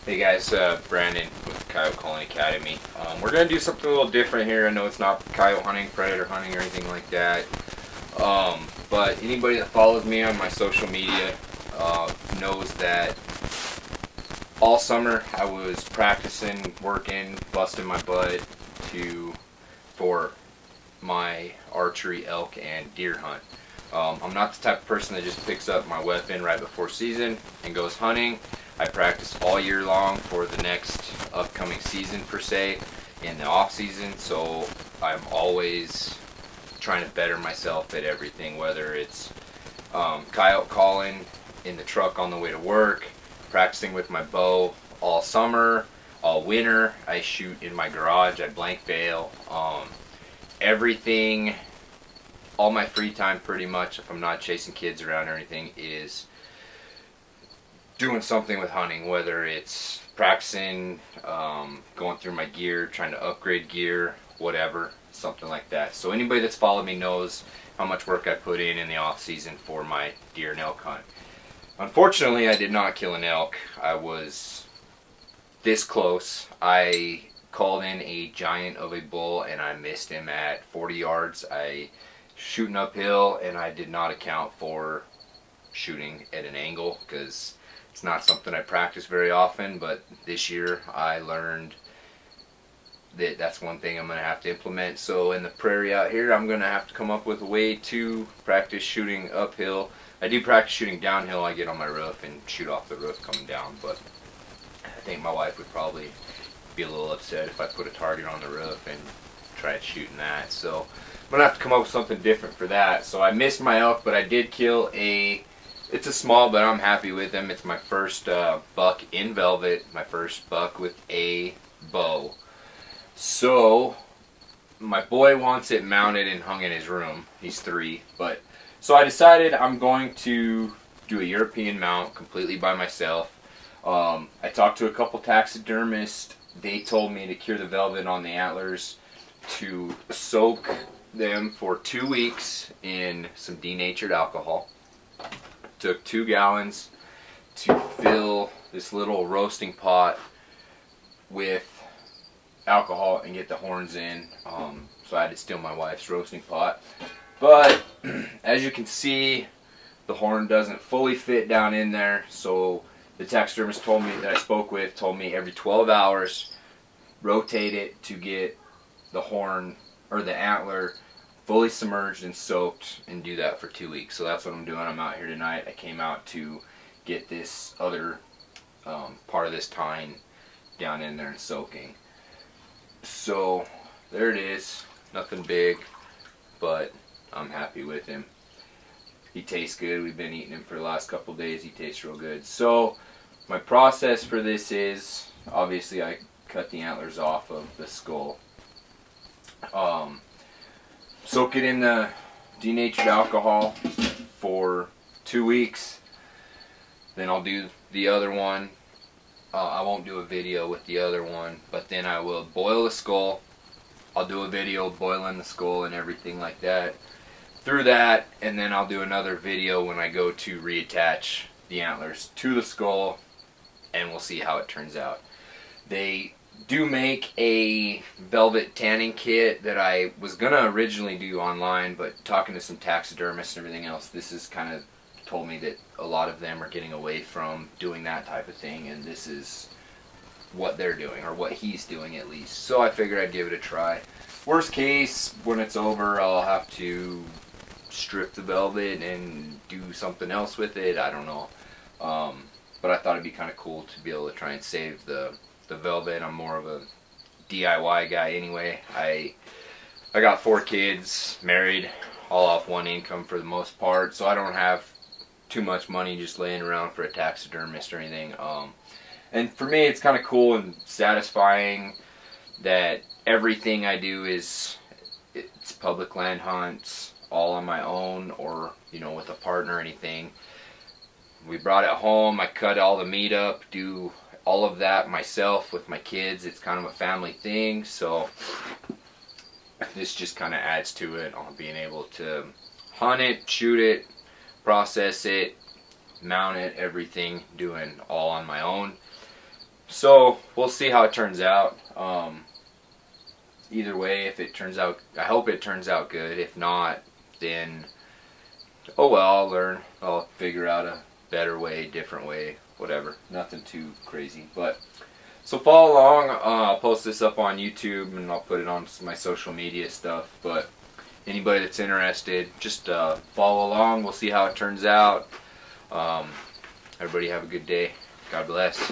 Hey guys, Brandon with Coyote Calling Academy. We're going to do something a little different here. I know it's not coyote hunting, predator hunting, or anything like that. But anybody that follows me on my social media knows that all summer I was practicing, working, busting my butt for my archery, elk, and deer hunt. I'm not the type of person that just picks up my weapon right before season and goes hunting. I practice all year long for the next upcoming season per se in the off season, so I'm always trying to better myself at everything, whether it's coyote calling in the truck on the way to work, practicing with my bow all summer, all winter. I shoot in my garage, I blank bail, everything, all my free time pretty much, if I'm not chasing kids around or anything, is doing something with hunting, whether it's practicing, going through my gear, trying to upgrade gear, whatever, something like that. So anybody that's followed me knows how much work I put in the off season for my deer and elk hunt. Unfortunately, I did not kill an elk. I was this close. I called in a giant of a bull and I missed him at 40 yards. I shooting uphill and I did not account for shooting at an angle because it's not something I practice very often, but this year I learned that that's one thing I'm going to have to implement. So in the prairie out here, I'm going to have to come up with a way to practice shooting uphill. I do practice shooting downhill. I get on my roof and shoot off the roof coming down, but I think my wife would probably be a little upset if I put a target on the roof and tried shooting that. So I'm going to have to come up with something different for that. So I missed my elk, but I did kill it's a small, but I'm happy with him. It's my first buck in velvet, my first buck with a bow. So my boy wants it mounted and hung in his room. He's 3, but so I decided I'm going to do a European mount completely by myself. I talked to a couple taxidermists. They told me to cure the velvet on the antlers, to soak them for 2 weeks in some denatured alcohol. Took 2 gallons to fill this little roasting pot with alcohol and get the horns in. So I had to steal my wife's roasting pot. But as you can see, the horn doesn't fully fit down in there. So the taxidermist told me that I spoke with told me every 12 hours, rotate it to get the horn or the antler fully submerged and soaked, and do that for 2 weeks. So that's what I'm doing. I'm out here tonight. I came out to get this other part of this tine down in there and soaking. So there it is. Nothing big, but I'm happy with him. He tastes good. We've been eating him for the last couple days. He tastes real good. So my process for this is, obviously I cut the antlers off of the skull. Soak it in the denatured alcohol for 2 weeks. Then I'll do the other one. I won't do a video with the other one, but then I will boil the skull. I'll do a video boiling the skull and everything like that through that, and then I'll do another video when I go to reattach the antlers to the skull, and we'll see how it turns out. They do make a velvet tanning kit that I was going to originally do online, but talking to some taxidermists and everything else, this is kind of told me that a lot of them are getting away from doing that type of thing, and this is what they're doing, or what he's doing at least. So I figured I'd give it a try. Worst case, when it's over, I'll have to strip the velvet and do something else with it. I don't know. But I thought it'd be kind of cool to be able to try and save the velvet. I'm more of a DIY guy anyway. I got 4 kids, married, all off one income for the most part, so I don't have too much money just laying around for a taxidermist or anything. And for me, it's kind of cool and satisfying that everything I do it's public land hunts, all on my own, or with a partner or anything. We brought it home. I cut all the meat up, do all of that myself with my kids. It's kind of a family thing, so this just kind of adds to it on being able to hunt it, shoot it, process it, mount it, everything, doing all on my own. So we'll see how it turns out. Either way, if it turns out, I hope it turns out good. If not, then oh well, I'll learn. I'll figure out a better way, different way, whatever. Nothing too crazy. But so follow along. I'll post this up on YouTube and I'll put it on my social media stuff. But anybody that's interested, just follow along. We'll see how it turns out. Everybody have a good day. God bless.